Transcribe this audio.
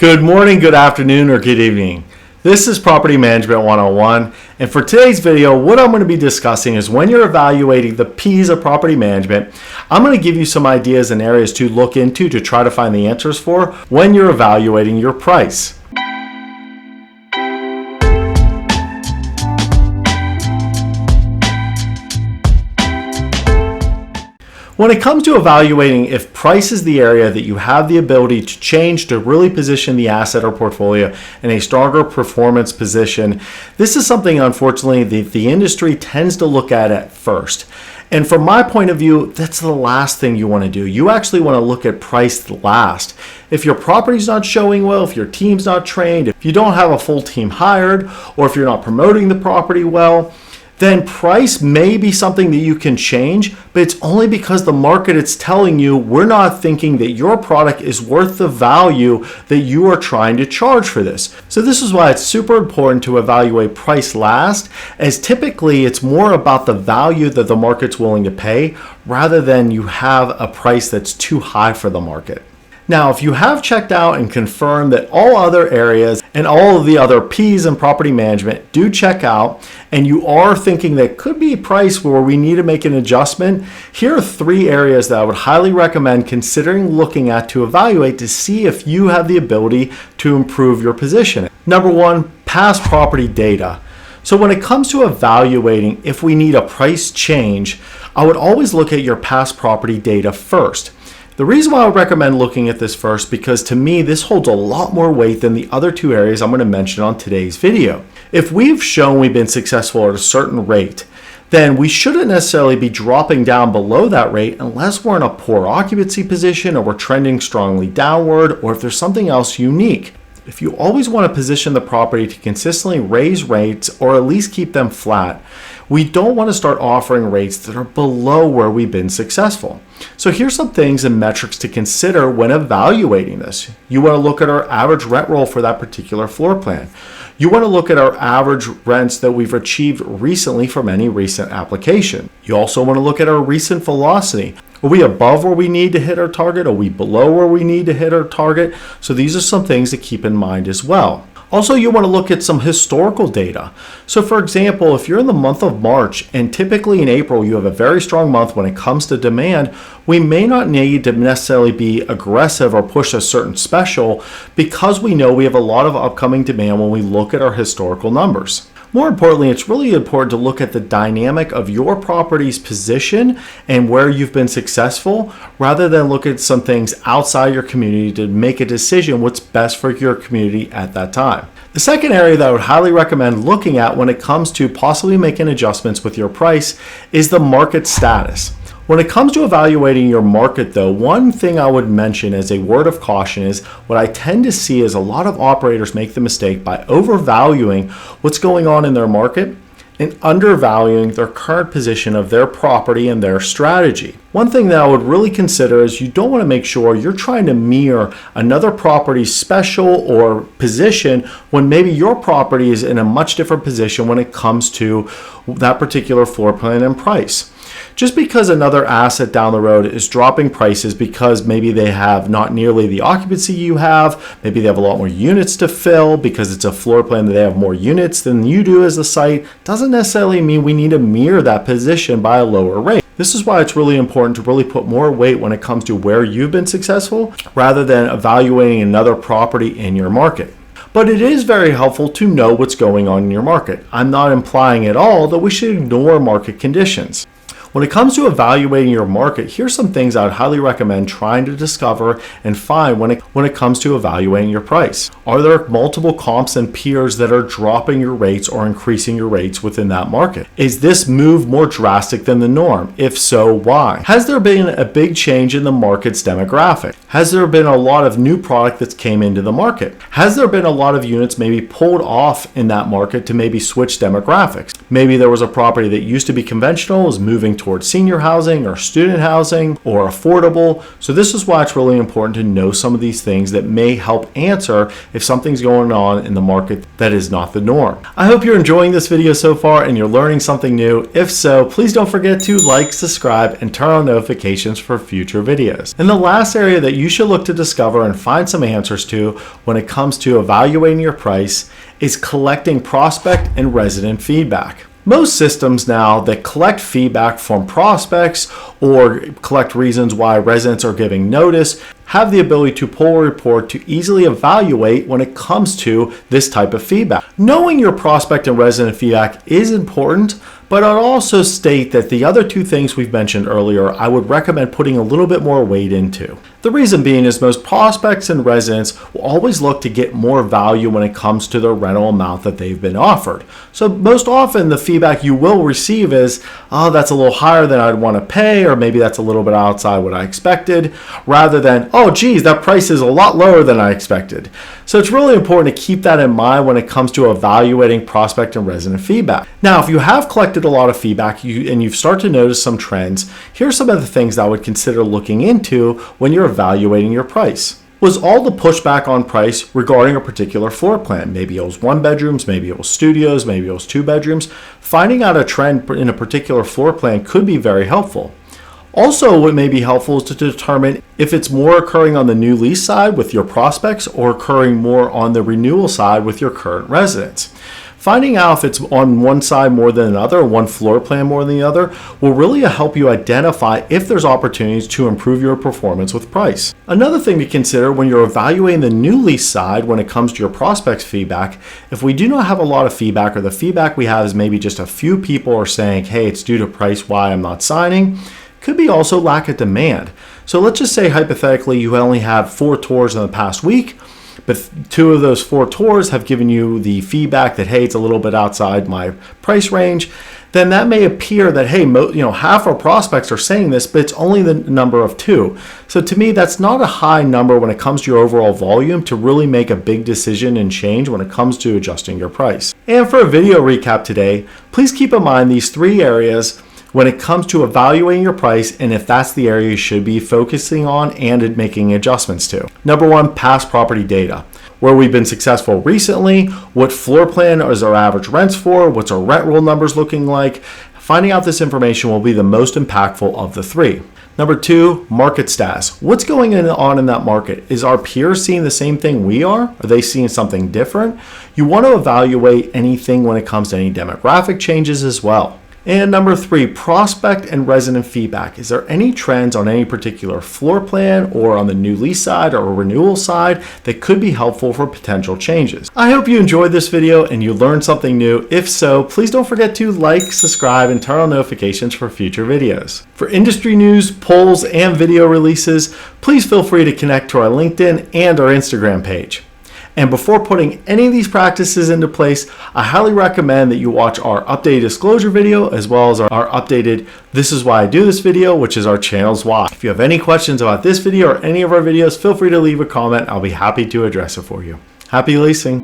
Good morning, good afternoon, or good evening. This is Property Management 101, and for today's video, what I'm going to be discussing is when you're evaluating the P's of property management, I'm going to give you some ideas and areas to look into to try to find the answers for when you're evaluating your price. When it comes to evaluating if price is the area that you have the ability to change to really position the asset or portfolio in a stronger performance position, this is something unfortunately the industry tends to look at first. And from my point of view, that's the last thing you want to do. You actually want to look at price last. If your property's not showing well, if your team's not trained, if you don't have a full team hired, or if you're not promoting the property well, then price may be something that you can change, but it's only because the market is telling you we're not thinking that your product is worth the value that you are trying to charge for this. So this is why it's super important to evaluate price last, as typically it's more about the value that the market's willing to pay rather than you have a price that's too high for the market. Now, if you have checked out and confirmed that all other areas and all of the other P's in property management do check out, and you are thinking that could be a price where we need to make an adjustment, here are 3 areas that I would highly recommend considering looking at to evaluate to see if you have the ability to improve your position. Number 1, past property data. So when it comes to evaluating if we need a price change, I would always look at your past property data first. The reason why I would recommend looking at this first, because to me this holds a lot more weight than the other 2 areas I'm going to mention on today's video. If we've shown we've been successful at a certain rate, then we shouldn't necessarily be dropping down below that rate unless we're in a poor occupancy position or we're trending strongly downward, or if there's something else unique. If you always want to position the property to consistently raise rates or at least keep them flat, we don't want to start offering rates that are below where we've been successful. So here's some things and metrics to consider when evaluating this. You want to look at our average rent roll for that particular floor plan. You want to look at our average rents that we've achieved recently from any recent application. You also want to look at our recent velocity. Are we above where we need to hit our target? Are we below where we need to hit our target? So these are some things to keep in mind as well. Also, you want to look at some historical data. So for example, if you're in the month of March and typically in April you have a very strong month when it comes to demand, we may not need to necessarily be aggressive or push a certain special because we know we have a lot of upcoming demand when we look at our historical numbers. More importantly, it's really important to look at the dynamic of your property's position and where you've been successful, rather than look at some things outside your community to make a decision what's best for your community at that time. The second area that I would highly recommend looking at when it comes to possibly making adjustments with your price is the market status. When it comes to evaluating your market though, one thing I would mention as a word of caution is what I tend to see is a lot of operators make the mistake by overvaluing what's going on in their market and undervaluing their current position of their property and their strategy. One thing that I would really consider is you don't want to make sure you're trying to mirror another property's special or position when maybe your property is in a much different position when it comes to that particular floor plan and price. Just because another asset down the road is dropping prices because maybe they have not nearly the occupancy you have, maybe they have a lot more units to fill because it's a floor plan that they have more units than you do as a site, doesn't necessarily mean we need to mirror that position by a lower rate. This is why it's really important to really put more weight when it comes to where you've been successful rather than evaluating another property in your market. But it is very helpful to know what's going on in your market. I'm not implying at all that we should ignore market conditions. When it comes to evaluating your market, here's some things I would highly recommend trying to discover and find when it comes to evaluating your price. Are there multiple comps and peers that are dropping your rates or increasing your rates within that market? Is this move more drastic than the norm? If so, why? Has there been a big change in the market's demographic? Has there been a lot of new product that's came into the market? Has there been a lot of units maybe pulled off in that market to maybe switch demographics? Maybe there was a property that used to be conventional is moving towards senior housing or student housing or affordable. So this is why it's really important to know some of these things that may help answer if something's going on in the market that is not the norm. I hope you're enjoying this video so far and you're learning something new. If so, please don't forget to like, subscribe, and turn on notifications for future videos. And the last area that you should look to discover and find some answers to when it comes to evaluating your price is collecting prospect and resident feedback. Most systems now that collect feedback from prospects or collect reasons why residents are giving notice have the ability to pull a report to easily evaluate when it comes to this type of feedback. Knowing your prospect and resident feedback is important, but I'd also state that the other two things we've mentioned earlier, I would recommend putting a little bit more weight into. The reason being is most prospects and residents will always look to get more value when it comes to the rental amount that they've been offered. So most often the feedback you will receive is, oh, that's a little higher than I'd want to pay, or maybe that's a little bit outside what I expected, rather than, oh geez, that price is a lot lower than I expected. So it's really important to keep that in mind when it comes to evaluating prospect and resident feedback. Now, if you have collected a lot of feedback and you've started to notice some trends, here's some of the things that I would consider looking into when you're evaluating your price. Was all the pushback on price regarding a particular floor plan? Maybe it was 1 bedrooms, maybe it was studios, maybe it was 2 bedrooms. Finding out a trend in a particular floor plan could be very helpful. Also, what may be helpful is to determine if it's more occurring on the new lease side with your prospects or occurring more on the renewal side with your current residents. Finding out if it's on one side more than another, one floor plan more than the other, will really help you identify if there's opportunities to improve your performance with price. Another thing to consider when you're evaluating the new lease side when it comes to your prospects feedback, if we do not have a lot of feedback or the feedback we have is maybe just a few people are saying, hey, it's due to price why I'm not signing, could be also lack of demand. So let's just say hypothetically you only have 4 tours in the past week, but 2 of those 4 tours have given you the feedback that, hey, it's a little bit outside my price range. Then that may appear that, hey, half our prospects are saying this, but it's only the number of 2. So to me, that's not a high number when it comes to your overall volume to really make a big decision and change when it comes to adjusting your price. And for a video recap today, please keep in mind these 3 areas when it comes to evaluating your price and if that's the area you should be focusing on and making adjustments to. Number 1, past property data. Where we've been successful recently, what floor plan is our average rents for, what's our rent roll numbers looking like. Finding out this information will be the most impactful of the 3. Number 2, market status. What's going on in that market? Is our peers seeing the same thing we are? Are they seeing something different? You want to evaluate anything when it comes to any demographic changes as well. And number 3, prospect and resident feedback. Is there any trends on any particular floor plan or on the new lease side or renewal side that could be helpful for potential changes? I hope you enjoyed this video and you learned something new. If so, please don't forget to like, subscribe, and turn on notifications for future videos. For industry news, polls, and video releases, please feel free to connect to our LinkedIn and our Instagram page. And before putting any of these practices into place, I highly recommend that you watch our updated disclosure video as well as our updated This Is Why I Do This video, which is our channel's why. If you have any questions about this video or any of our videos, feel free to leave a comment. I'll be happy to address it for you. Happy leasing.